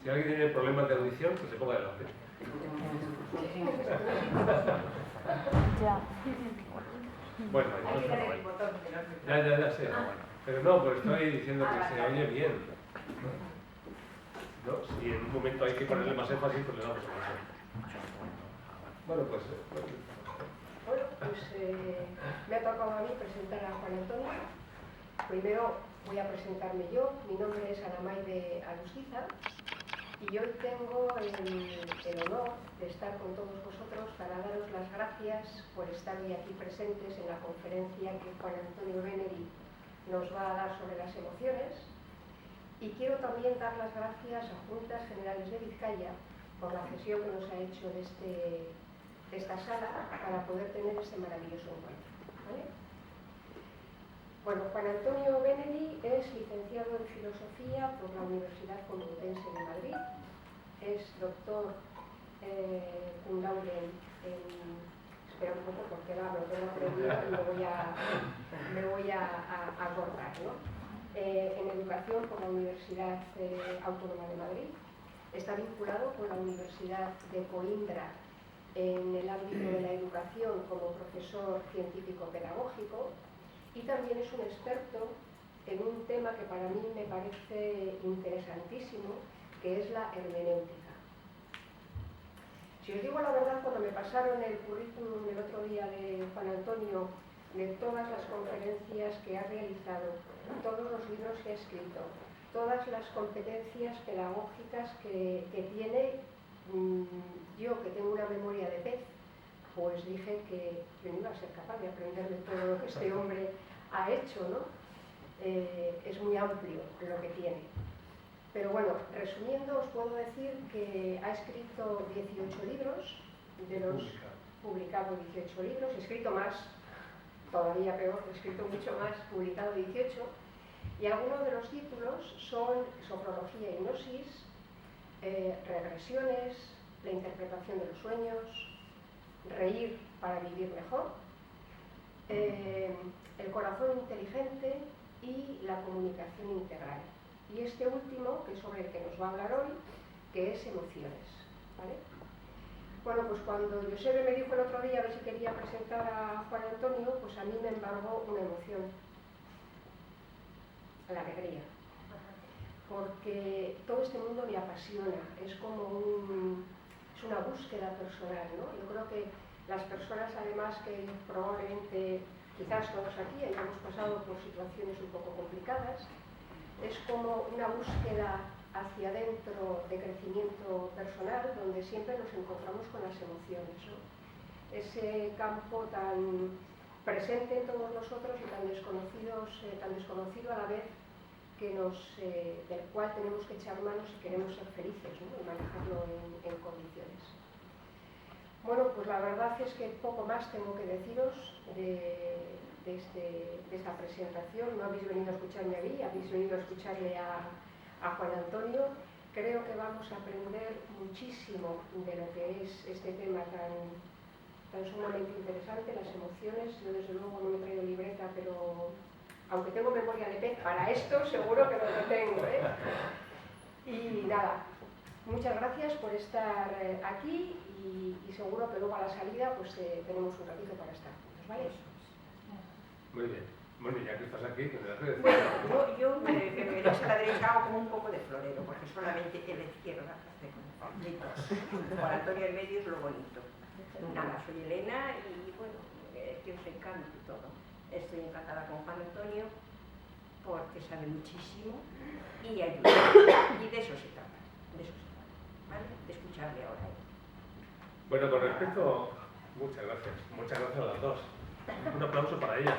Si alguien tiene problemas de audición, pues se ponga delante. Ya. Bueno, ya sé. Pero no, pues estoy diciendo que se oye bien. ¿No? Si en un momento hay que ponerle más énfasis, pues le damos énfasis. Bueno, pues... Bueno, pues me ha tocado a mí presentar a Juan Antonio. Primero voy a presentarme yo. Mi nombre es Aramaide Alusiza y hoy tengo el honor de estar con todos vosotros para daros las gracias por estar hoy aquí presentes en la conferencia que Juan Antonio Benedi nos va a dar sobre las emociones. Y quiero también dar las gracias a Juntas Generales de Vizcaya por la cesión que nos ha hecho de esta sala para poder tener este maravilloso encuentro. ¿Vale? Bueno, Juan Antonio Benedi es licenciado en Filosofía por la Universidad Complutense de Madrid, es doctor cum laude en... Espera un poco porque lo tengo aprendido y me voy a acordar, ¿no? En Educación por la Universidad Autónoma de Madrid, está vinculado con la Universidad de Coimbra en el ámbito de la educación como profesor científico-pedagógico y también es un experto en un tema que para mí me parece interesantísimo, que es la hermenéutica. Si os digo la verdad, cuando me pasaron el currículum el otro día de Juan Antonio, de todas las conferencias que ha realizado, todos los libros que ha escrito, todas las competencias pedagógicas que tiene, yo que tengo una memoria de pez, pues dije que yo no iba a ser capaz de aprender de todo lo que este hombre ha hecho, ¿no? Es muy amplio lo que tiene. Pero bueno, resumiendo, os puedo decir que ha escrito 18 libros, de los publicado 18 libros, he escrito más, todavía peor, he escrito mucho más, publicado 18, y algunos de los títulos son Sofrología y Hipnosis, Regresiones, la interpretación de los sueños, Reír para vivir mejor, El corazón inteligente y la comunicación integral. Y este último, que es sobre el que nos va a hablar hoy, que es emociones, ¿vale? Bueno, pues cuando Josebe me dijo el otro día a ver si quería presentar a Juan Antonio, pues a mí me embargó una emoción, la alegría, porque todo este mundo me apasiona, es como es una búsqueda personal, ¿no? Yo creo que las personas, además, que probablemente, quizás todos aquí hayamos pasado por situaciones un poco complicadas, es como una búsqueda hacia adentro de crecimiento personal, donde siempre nos encontramos con las emociones, ¿no? Ese campo tan presente en todos nosotros y tan desconocido a la vez, del cual tenemos que echar manos si queremos ser felices, ¿no? Y manejarlo en condiciones. Bueno, pues la verdad es que poco más tengo que deciros de esta presentación. No habéis venido a escucharme a mí, habéis venido a escucharle a Juan Antonio. Creo que vamos a aprender muchísimo de lo que es este tema tan sumamente interesante, las emociones. Yo desde luego no me he traído libreta, pero aunque tengo memoria de pez, para esto seguro que lo tengo, ¿eh? Y nada, muchas gracias por estar aquí y seguro que luego a la salida pues tenemos un ratito para estar juntos, ¿vale? Muy bien. Bueno, ya que estás aquí, tendrás que decir. Bueno, yo me derecha a la derecha hago como un poco de florero, porque solamente en la izquierda hace como bonitos. Juan Antonio en medio es lo bonito. Nada, soy Elena y bueno, que os encanta y todo. Estoy encantada con Juan Antonio porque sabe muchísimo y ayuda. Y de eso se trata, ¿vale? De escucharle ahora. Bueno, con respecto... Muchas gracias a las dos. Un aplauso para ellas.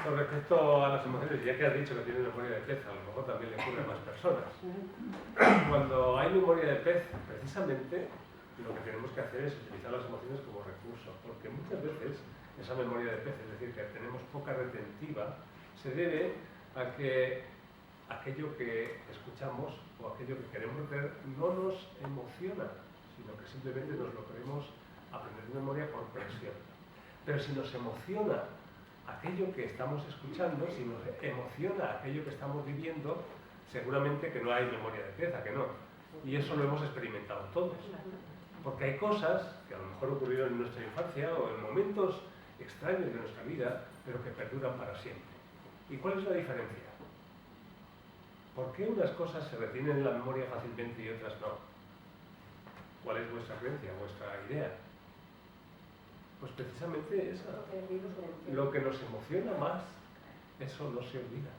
Con respecto a las emociones, ya que has dicho que tienes memoria de pez, a lo mejor también le ocurre a más personas. Cuando hay memoria de pez, precisamente lo que tenemos que hacer es utilizar las emociones como recurso, porque muchas veces esa memoria de pez, es decir, que tenemos poca retentiva, se debe a que aquello que escuchamos o aquello que queremos retener no nos emociona, sino que simplemente nos lo queremos aprender de memoria por presión. Pero si nos emociona aquello que estamos escuchando, si nos emociona aquello que estamos viviendo, seguramente que no hay memoria de pez, ¿a que no? Y eso lo hemos experimentado todos. Porque hay cosas que a lo mejor ocurrieron en nuestra infancia o en momentos extraños de nuestra vida, pero que perduran para siempre. ¿Y cuál es la diferencia? ¿Por qué unas cosas se retienen en la memoria fácilmente y otras no? ¿Cuál es vuestra creencia, vuestra idea? Pues precisamente esa. Lo que nos emociona más, eso no se olvida.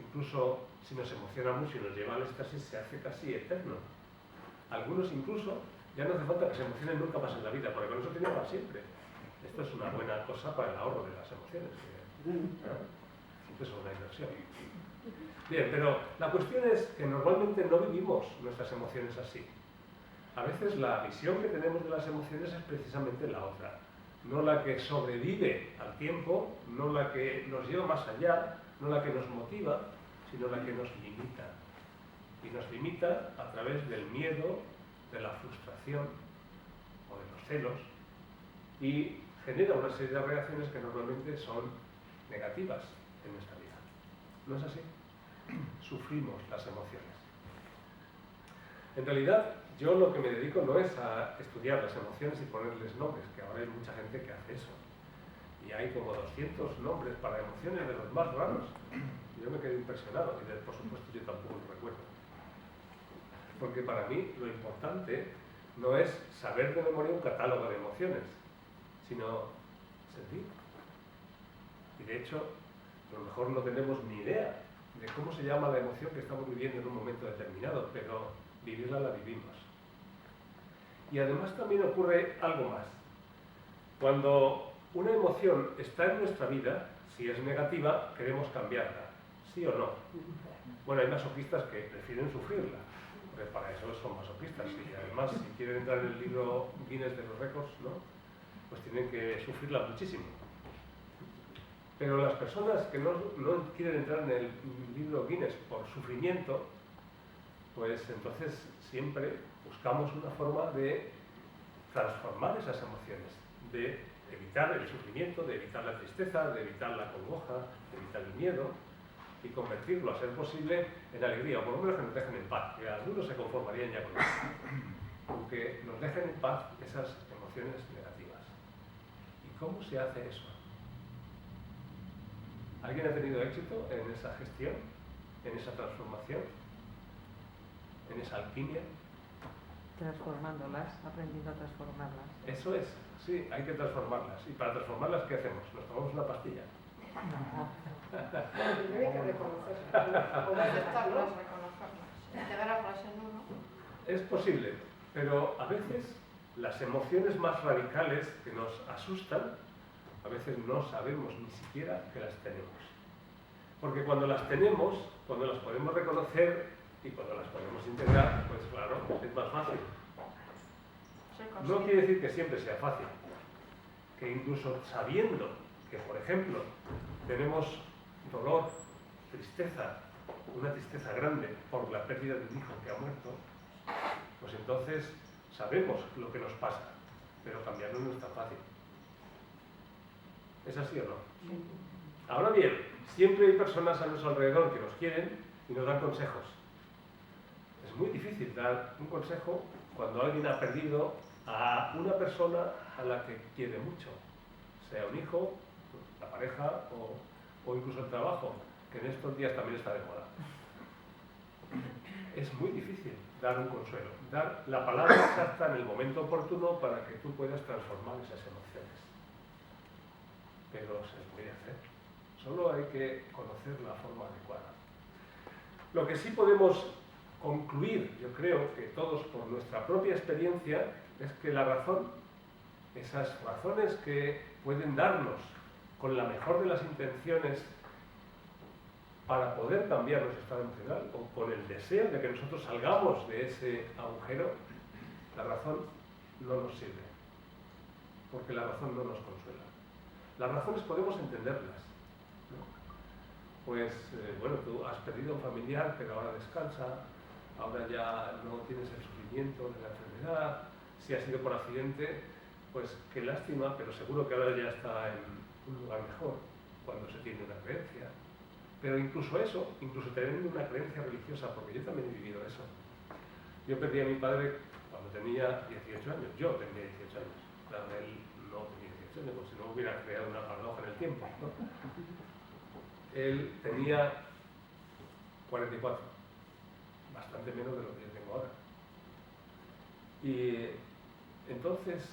Incluso si nos emociona mucho y nos lleva al éxtasis, se hace casi eterno. Algunos incluso ya no hace falta que se emocionen nunca más en la vida, porque con eso tienen para siempre. Esto es una buena cosa para el ahorro de las emociones. Siempre es una inversión. Bien, pero la cuestión es que normalmente no vivimos nuestras emociones así. A veces la visión que tenemos de las emociones es precisamente la otra. No la que sobrevive al tiempo, no la que nos lleva más allá, no la que nos motiva, sino la que nos limita. Y nos limita a través del miedo, de la frustración o de los celos, y genera una serie de reacciones que normalmente son negativas en nuestra vida. ¿No es así? Sufrimos las emociones. En realidad, yo lo que me dedico no es a estudiar las emociones y ponerles nombres, que ahora hay mucha gente que hace eso. Y hay como 200 nombres para emociones de los más raros. Yo me quedé impresionado y por supuesto yo tampoco lo recuerdo. Porque para mí lo importante no es saber de memoria un catálogo de emociones, sino sentir. Y de hecho, a lo mejor no tenemos ni idea de cómo se llama la emoción que estamos viviendo en un momento determinado, pero vivirla la vivimos. Y además también ocurre algo más. Cuando una emoción está en nuestra vida, si es negativa, queremos cambiarla, ¿sí o no? Bueno, hay masoquistas que prefieren sufrirla, porque para eso son masoquistas, y además si quieren entrar en el libro Guinness de los récords, ¿no? Pues tienen que sufrirla muchísimo. Pero las personas que no quieren entrar en el libro Guinness por sufrimiento, pues entonces siempre buscamos una forma de transformar esas emociones, de evitar el sufrimiento, de evitar la tristeza, de evitar la congoja, de evitar el miedo y convertirlo, a ser posible, en alegría, o por lo menos que nos dejen en paz, que algunos se conformarían ya con eso, aunque nos dejen en paz esas emociones negativas. ¿Y cómo se hace eso? ¿Alguien ha tenido éxito en esa gestión, en esa transformación, en esa alquimia? Transformándolas, aprendiendo a transformarlas. Eso es, sí, hay que transformarlas. ¿Y para transformarlas qué hacemos? ¿Nos tomamos una pastilla? Primero hay que reconocerlas, o aceptarlas, reconocerlas. De ver a frase en uno. Es posible, pero a veces las emociones más radicales que nos asustan, a veces no sabemos ni siquiera que las tenemos. Porque cuando las tenemos, cuando las podemos reconocer y cuando las podemos integrar, pues claro, es más fácil. No quiere decir que siempre sea fácil. Que incluso sabiendo que, por ejemplo, tenemos dolor, tristeza, una tristeza grande por la pérdida de un hijo que ha muerto, pues entonces sabemos lo que nos pasa, pero cambiarlo no es tan fácil. ¿Es así o no? Sí. Ahora bien, siempre hay personas a nuestro alrededor que nos quieren y nos dan consejos. Es muy difícil dar un consejo cuando alguien ha perdido a una persona a la que quiere mucho, sea un hijo, la pareja o incluso el trabajo, que en estos días también está de moda. Es muy difícil dar un consuelo, dar la palabra exacta en el momento oportuno para que tú puedas transformar esas emociones. Pero se puede hacer. Solo hay que conocer la forma adecuada. Lo que sí podemos concluir, yo creo que todos por nuestra propia experiencia, es que la razón, esas razones que pueden darnos con la mejor de las intenciones para poder cambiar nuestro estado emocional o con el deseo de que nosotros salgamos de ese agujero, la razón no nos sirve, porque la razón no nos consuela. Las razones podemos entenderlas, ¿no? Pues, bueno, tú has perdido a un familiar, pero ahora descansa, ahora ya no tienes el sufrimiento de la enfermedad, si ha sido por accidente, pues qué lástima, pero seguro que ahora ya está un lugar mejor cuando se tiene una creencia. Pero incluso eso, incluso teniendo una creencia religiosa, porque yo también he vivido eso. Yo perdí a mi padre cuando tenía 18 años. Yo tenía 18 años. Claro, él no tenía 18 años, como si no hubiera creado una paradoja en el tiempo, ¿no? Él tenía 44, bastante menos de lo que yo tengo ahora. Y entonces,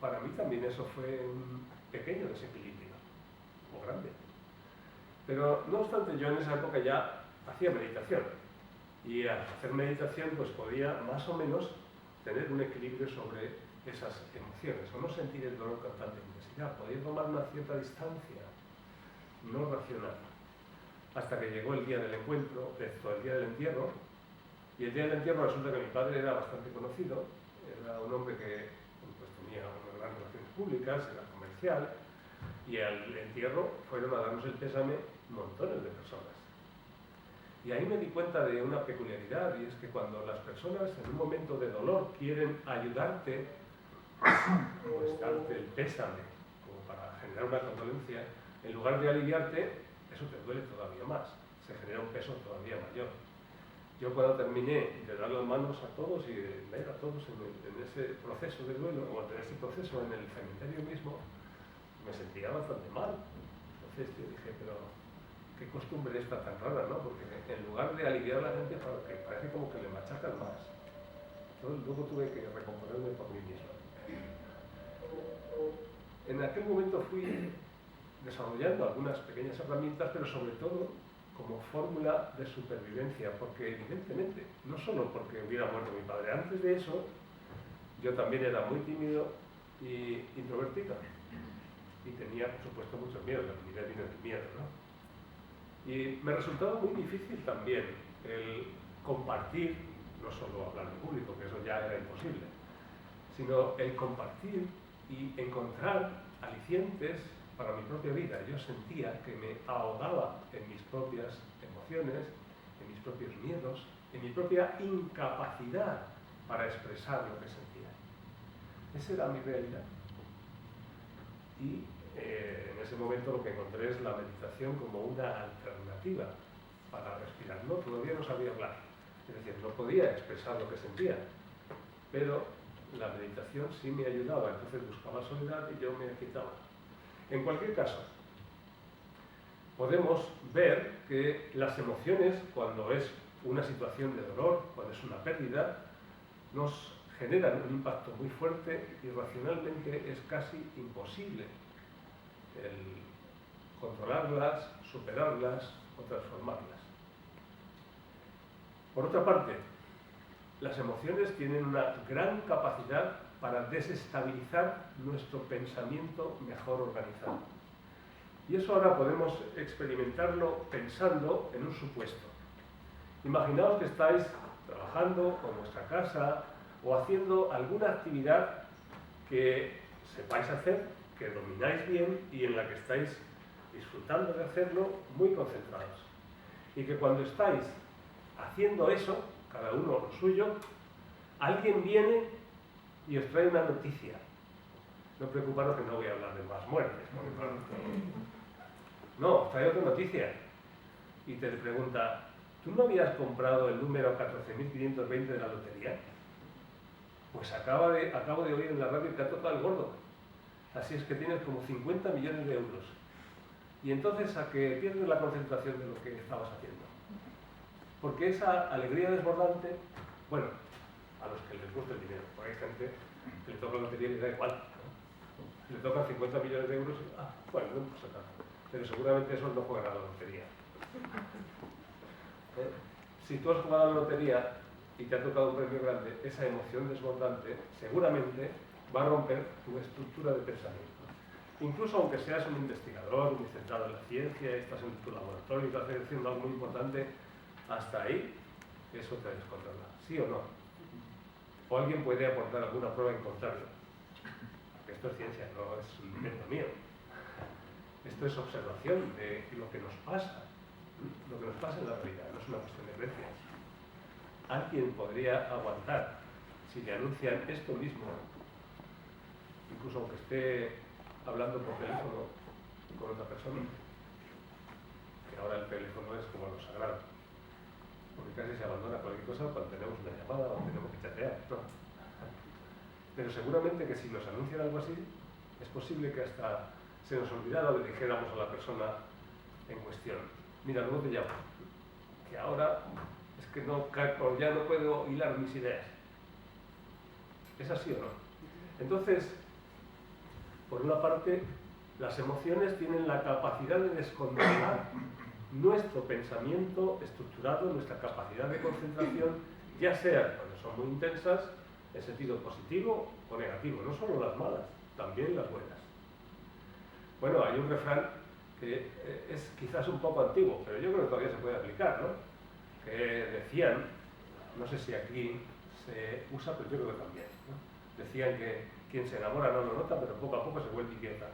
para mí también eso fue un pequeño desequilibrio, o grande. Pero no obstante, yo en esa época ya hacía meditación. Y al hacer meditación, pues podía más o menos tener un equilibrio sobre esas emociones, o no sentir el dolor con tanta intensidad, podía tomar una cierta distancia, no racional. Hasta que llegó el día del encuentro, el día del entierro, y el día del entierro resulta que mi padre era bastante conocido, era un hombre que pues, tenía unas grandes relaciones públicas, era comercial, y al entierro fueron a darnos el pésame montones de personas. Y ahí me di cuenta de una peculiaridad, y es que cuando las personas en un momento de dolor quieren ayudarte, pues darte el pésame, como para generar una condolencia, en lugar de aliviarte, eso te duele todavía más, se genera un peso todavía mayor. Yo cuando terminé de dar las manos a todos y de ver a todos en ese proceso de duelo, o en ese proceso en el cementerio mismo, me sentía bastante mal. Entonces yo dije, pero qué costumbre esta tan rara, ¿no? Porque en lugar de aliviar a la gente, parece como que le machacan más. Entonces luego tuve que recomponerme por mí mismo. En aquel momento fui desarrollando algunas pequeñas herramientas, pero sobre todo como fórmula de supervivencia, porque evidentemente, no solo porque hubiera muerto mi padre, antes de eso yo también era muy tímido y introvertido, y tenía por supuesto mucho miedo, la timidez viene del miedo, ¿no? Y me resultaba muy difícil también el compartir, no solo hablar en público, que eso ya era imposible, sino el compartir y encontrar alicientes para mi propia vida. Yo sentía que me ahogaba en mis propias emociones, en mis propios miedos, en mi propia incapacidad para expresar lo que sentía. Esa era mi realidad. Y en ese momento lo que encontré es la meditación como una alternativa para respirar. No, todavía no sabía hablar, es decir, no podía expresar lo que sentía, pero la meditación sí me ayudaba, entonces buscaba soledad y yo me quitaba. En cualquier caso, podemos ver que las emociones, cuando es una situación de dolor, cuando es una pérdida, nos generan un impacto muy fuerte y racionalmente es casi imposible el controlarlas, superarlas o transformarlas. Por otra parte, las emociones tienen una gran capacidad para desestabilizar nuestro pensamiento mejor organizado. Y eso ahora podemos experimentarlo pensando en un supuesto. Imaginaos que estáis trabajando en vuestra casa o haciendo alguna actividad que sepáis hacer, que domináis bien y en la que estáis disfrutando de hacerlo muy concentrados. Y que cuando estáis haciendo eso, cada uno lo suyo, alguien viene y os trae una noticia. No preocuparos que no voy a hablar de más muertes, porque claro, no, os trae otra noticia y te pregunta, ¿tú no habías comprado el número 14.520 de la lotería? Pues acabo de oír en la radio que ha tocado el gordo. Así es que tienes como 50 millones de euros. Y entonces a que pierdes la concentración de lo que estabas haciendo. Porque esa alegría desbordante, bueno, a los que les gusta el dinero, porque hay gente que le toca la lotería y le da igual, ¿no? Le tocan 50 millones de euros y, bueno, no pasa nada. Pero seguramente esos no juegan a la lotería. Si tú has jugado a la lotería y te ha tocado un premio grande, esa emoción desbordante seguramente va a romper tu estructura de pensamiento. Incluso aunque seas un investigador, muy centrado en la ciencia, estás en tu laboratorio y estás haciendo algo muy importante, hasta ahí eso te descontrola, ¿sí o no? O alguien puede aportar alguna prueba en contrario. Porque esto es ciencia, no es un invento mío. Esto es observación de lo que nos pasa. Lo que nos pasa en la realidad, no es una cuestión de creencias. Alguien podría aguantar si le anuncian esto mismo, incluso aunque esté hablando por teléfono con otra persona, que ahora el teléfono es como lo sagrado, porque casi se abandona cualquier cosa cuando tenemos una llamada o tenemos que chatear, ¿no? Pero seguramente que si nos anuncian algo así, es posible que hasta se nos olvidara o le dijéramos a la persona en cuestión: mira, luego te llamo, que ahora es que no, ya no puedo hilar mis ideas. ¿Es así o no? Entonces, por una parte, las emociones tienen la capacidad de descontrolar nuestro pensamiento estructurado, nuestra capacidad de concentración, ya sea cuando son muy intensas, en sentido positivo o negativo, no solo las malas, también las buenas. Bueno, hay un refrán que es quizás un poco antiguo, pero yo creo que todavía se puede aplicar, ¿no? Que decían, no sé si aquí se usa, pero yo creo que también, ¿no? Decían que quien se enamora no lo nota, pero poco a poco se vuelve inquieta.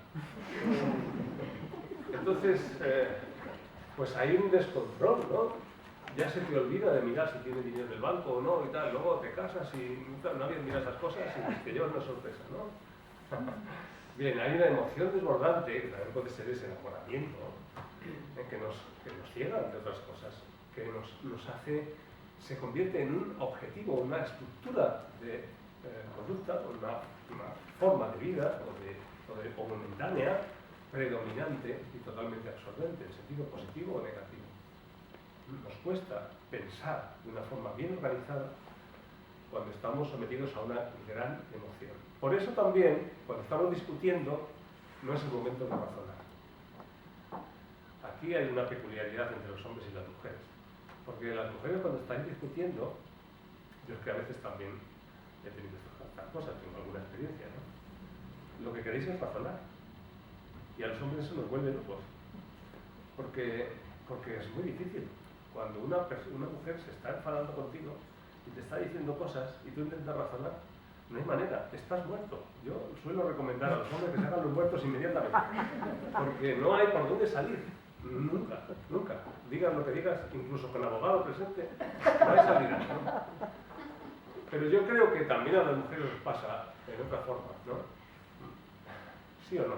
Entonces, pues hay un descontrol, ¿no? Ya se te olvida de mirar si tienes dinero en el banco o no y tal, luego te casas y nadie mira esas cosas y te llevas una sorpresa, ¿no? Bien, hay una emoción desbordante, que también puede ser ese enamoramiento, que nos ciega, entre otras cosas, que nos hace, se convierte en un objetivo, una estructura de conducta, una forma de vida o momentánea, predominante y totalmente absorbente, en sentido positivo o negativo. Nos cuesta pensar de una forma bien organizada cuando estamos sometidos a una gran emoción. Por eso también, cuando estamos discutiendo, no es el momento de razonar. Aquí hay una peculiaridad entre los hombres y las mujeres. Porque las mujeres, cuando estáis discutiendo, yo es que a veces también he tenido estas cosas, tengo alguna experiencia, ¿no? Lo que queréis es razonar. Y a los hombres eso nos vuelve locos. Porque es muy difícil. Cuando una mujer se está enfadando contigo y te está diciendo cosas y tú intentas razonar, no hay manera, estás muerto. Yo suelo recomendar a los hombres que se hagan los muertos inmediatamente, porque no hay por dónde salir, nunca, nunca. Digas lo que digas, incluso con abogado presente, no hay salida, ¿no? Pero yo creo que también a las mujeres les pasa en otra forma, ¿no? ¿Sí o no?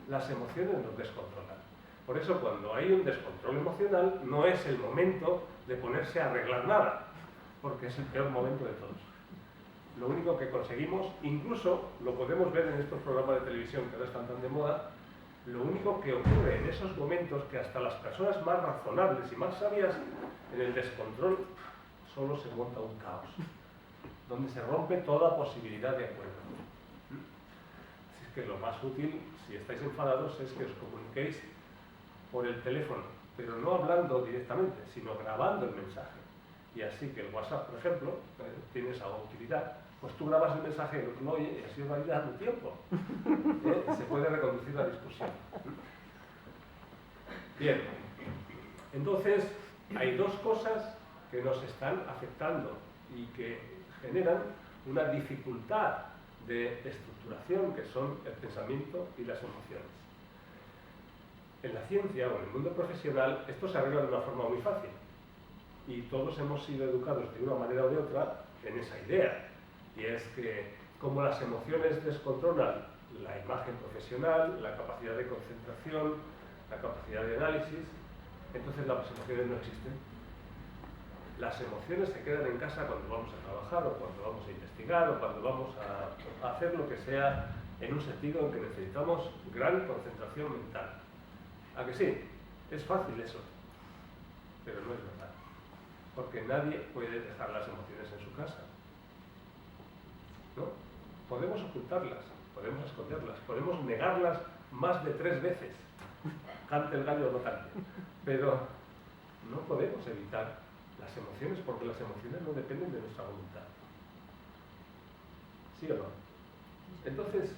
Las emociones nos descontrolan. Por eso, cuando hay un descontrol emocional, no es el momento de ponerse a arreglar nada, porque es el peor momento de todos. Lo único que conseguimos, incluso lo podemos ver en estos programas de televisión que ahora están tan de moda, lo único que ocurre en esos momentos, que hasta las personas más razonables y más sabias, en el descontrol, solo se monta un caos, donde se rompe toda posibilidad de acuerdo. Así es que lo más útil, si estáis enfadados, es que os comuniquéis por el teléfono, pero no hablando directamente, sino grabando el mensaje. Y así que el WhatsApp, por ejemplo, tiene esa utilidad, pues tú grabas el mensaje, el otro lo oye y así os va a ir dando tiempo. Se puede reconducir la discusión. Bien, entonces hay dos cosas que nos están afectando y que generan una dificultad de estructuración, que son el pensamiento y las emociones. En la ciencia o en el mundo profesional esto se arregla de una forma muy fácil y todos hemos sido educados de una manera o de otra en esa idea, y es que como las emociones descontrolan la imagen profesional, la capacidad de concentración, la capacidad de análisis, entonces las emociones no existen. Las emociones se quedan en casa cuando vamos a trabajar o cuando vamos a investigar o cuando vamos a hacer lo que sea en un sentido en que necesitamos gran concentración mental. ¿A que sí? Es fácil eso, pero no es verdad, porque nadie puede dejar las emociones en su casa, ¿no? Podemos ocultarlas, podemos esconderlas, podemos negarlas más de 3 veces, cante el gallo o no cante, pero no podemos evitar las emociones, porque las emociones no dependen de nuestra voluntad. ¿Sí o no? Entonces,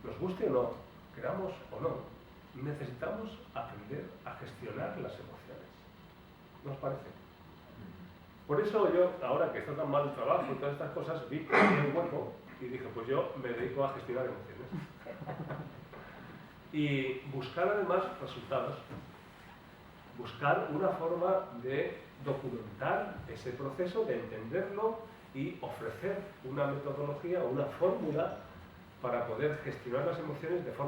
nos guste o no, queramos o no, necesitamos aprender a gestionar las emociones. ¿No os parece? Por eso yo, ahora que está tan mal el trabajo y todas estas cosas, vi que tenía un hueco y dije, pues yo me dedico a gestionar emociones. Y buscar además resultados. Buscar una forma de documentar ese proceso, de entenderlo y ofrecer una metodología o una fórmula para poder gestionar las emociones de forma